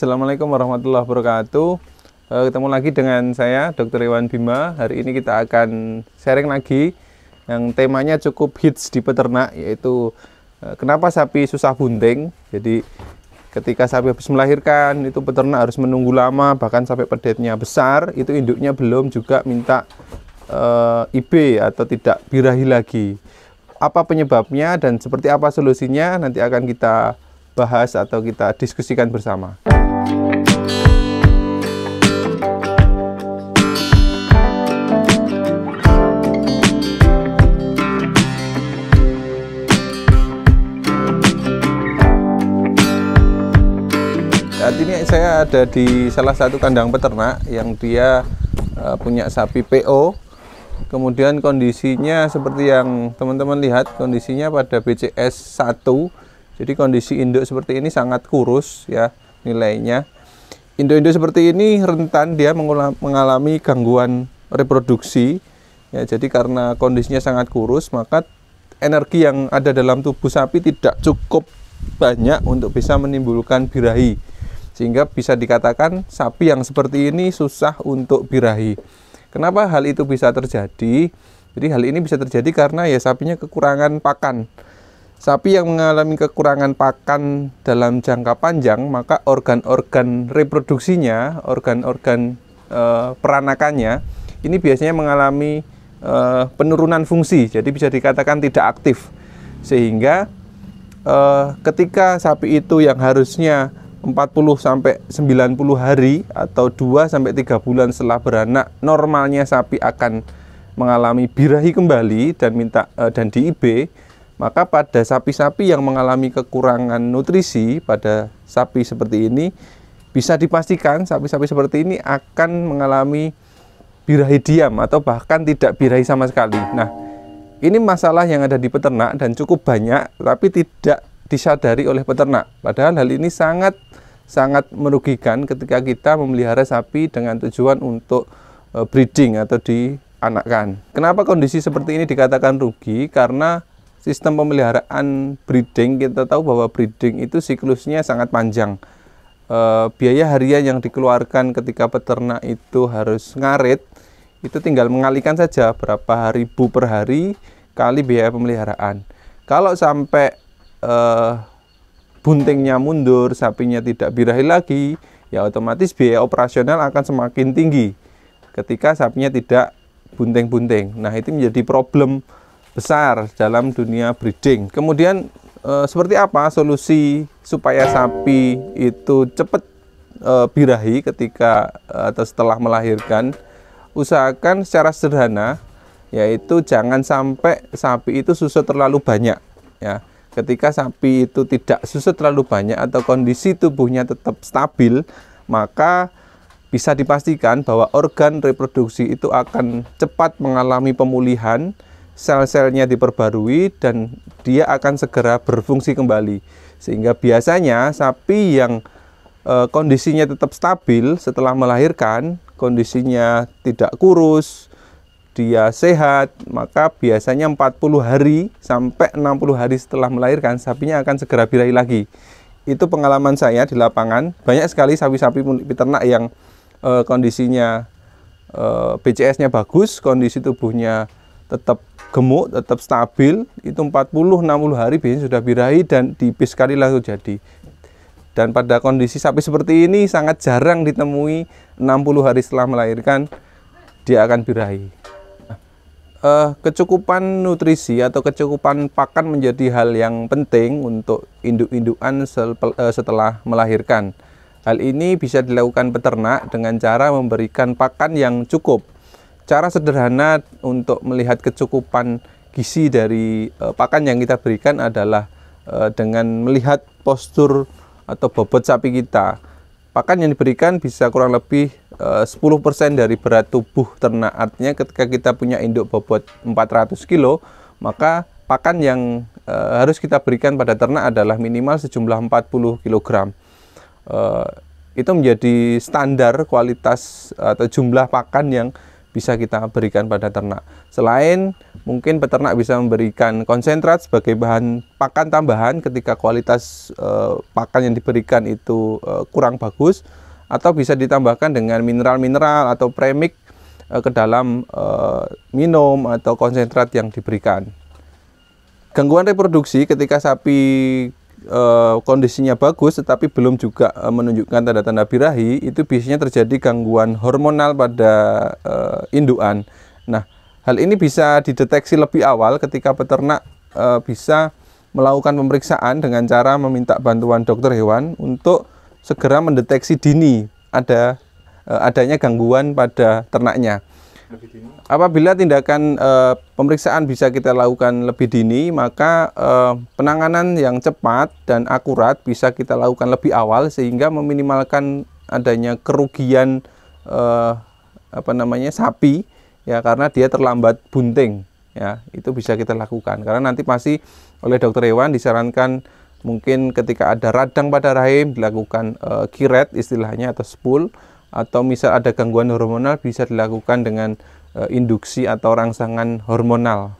Assalamualaikum warahmatullahi wabarakatuh. Ketemu lagi dengan saya Dr. Iwan Bima. Hari ini kita akan sharing lagi yang temanya cukup hits di peternak, yaitu kenapa sapi susah bunting. Jadi ketika sapi habis melahirkan itu peternak harus menunggu lama, bahkan sampai pedetnya besar, itu induknya belum juga minta IB atau tidak birahi lagi. Apa penyebabnya dan seperti apa solusinya, nanti akan kita bahas atau kita diskusikan bersama. Saat ini saya ada di salah satu kandang peternak yang dia punya sapi PO. Kemudian kondisinya seperti yang teman-teman lihat, kondisinya pada BCS 1. Jadi kondisi induk seperti ini sangat kurus ya nilainya. Induk-induk seperti ini rentan dia mengalami gangguan reproduksi. Ya, jadi karena kondisinya sangat kurus, maka energi yang ada dalam tubuh sapi tidak cukup banyak untuk bisa menimbulkan birahi. Sehingga bisa dikatakan sapi yang seperti ini susah untuk birahi. Kenapa hal itu bisa terjadi? Jadi hal ini bisa terjadi karena ya sapinya kekurangan pakan. Sapi yang mengalami kekurangan pakan dalam jangka panjang, maka organ-organ reproduksinya, organ-organ peranakannya, ini biasanya mengalami penurunan fungsi. Jadi bisa dikatakan tidak aktif. Sehingga ketika sapi itu yang harusnya 40-90 hari atau 2-3 bulan setelah beranak, normalnya sapi akan mengalami birahi kembali dan DIB. Maka pada sapi-sapi yang mengalami kekurangan nutrisi, pada sapi seperti ini bisa dipastikan sapi-sapi seperti ini akan mengalami birahi diam atau bahkan tidak birahi sama sekali. Nah, ini masalah yang ada di peternak dan cukup banyak, tapi tidak disadari oleh peternak. Padahal hal ini sangat merugikan ketika kita memelihara sapi dengan tujuan untuk breeding atau dianakkan. Kenapa kondisi seperti ini dikatakan rugi? Karena sistem pemeliharaan breeding, kita tahu bahwa breeding itu siklusnya sangat panjang. Biaya harian yang dikeluarkan ketika peternak itu harus ngarit, itu tinggal mengalikan saja berapa ribu per hari kali biaya pemeliharaan. Kalau sampai buntingnya mundur, sapinya tidak birahi lagi, ya otomatis biaya operasional akan semakin tinggi ketika sapinya tidak bunting-bunting. Nah, itu menjadi problem besar dalam dunia breeding. Kemudian seperti apa solusi supaya sapi itu cepat birahi ketika atau setelah melahirkan? Usahakan secara sederhana, yaitu jangan sampai sapi itu susu terlalu banyak ya. Ketika sapi itu tidak susu terlalu banyak atau kondisi tubuhnya tetap stabil, maka bisa dipastikan bahwa organ reproduksi itu akan cepat mengalami pemulihan, sel-selnya diperbarui, dan dia akan segera berfungsi kembali. Sehingga biasanya sapi yang kondisinya tetap stabil setelah melahirkan, kondisinya tidak kurus, dia sehat, maka biasanya 40 hari sampai 60 hari setelah melahirkan sapinya akan segera birahi lagi. Itu pengalaman saya di lapangan. Banyak sekali sapi-sapi peternak yang kondisinya BCS-nya bagus, kondisi tubuhnya tetap gemuk, tetap stabil, itu 40-60 hari biasanya sudah birahi dan DIB sekali langsung jadi. Dan pada kondisi sapi seperti ini sangat jarang ditemui 60 hari setelah melahirkan dia akan birahi. Kecukupan nutrisi atau kecukupan pakan menjadi hal yang penting untuk induk-indukan setelah melahirkan. Hal ini bisa dilakukan peternak dengan cara memberikan pakan yang cukup. Cara sederhana untuk melihat kecukupan gizi dari pakan yang kita berikan adalah dengan melihat postur atau bobot sapi kita. Pakan yang diberikan bisa kurang lebih 10% dari berat tubuh ternak. Artinya ketika kita punya induk bobot 400 kg, maka pakan yang harus kita berikan pada ternak adalah minimal sejumlah 40 kg. Itu menjadi standar kualitas atau jumlah pakan yang bisa kita berikan pada ternak. Selain mungkin peternak bisa memberikan konsentrat sebagai bahan pakan tambahan ketika kualitas pakan yang diberikan itu kurang bagus, atau bisa ditambahkan dengan mineral-mineral atau premix ke dalam minum atau konsentrat yang diberikan. Gangguan reproduksi ketika sapi kondisinya bagus tetapi belum juga menunjukkan tanda-tanda birahi, itu biasanya terjadi gangguan hormonal pada indukan. Nah, hal ini bisa dideteksi lebih awal ketika peternak bisa melakukan pemeriksaan dengan cara meminta bantuan dokter hewan untuk segera mendeteksi dini adanya gangguan pada ternaknya. Apabila tindakan pemeriksaan bisa kita lakukan lebih dini, maka penanganan yang cepat dan akurat bisa kita lakukan lebih awal sehingga meminimalkan adanya kerugian sapi ya, karena dia terlambat bunting ya. Itu bisa kita lakukan karena nanti pasti oleh dokter hewan disarankan mungkin ketika ada radang pada rahim dilakukan kiret istilahnya atau spool, atau misal ada gangguan hormonal bisa dilakukan dengan induksi atau rangsangan hormonal.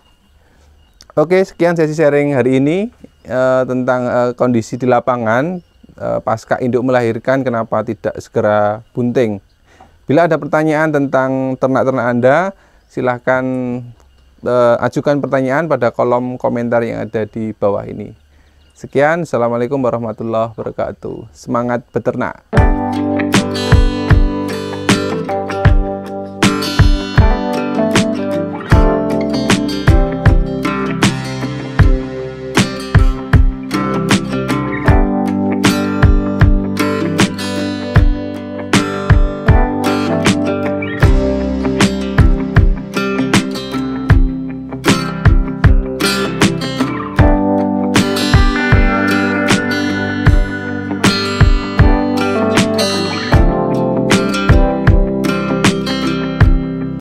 Oke, sekian sesi sharing hari ini tentang kondisi di lapangan pasca induk melahirkan, kenapa tidak segera bunting. Bila ada pertanyaan tentang ternak-ternak Anda, silahkan ajukan pertanyaan pada kolom komentar yang ada di bawah ini. Sekian, Assalamualaikum warahmatullahi wabarakatuh. Semangat beternak!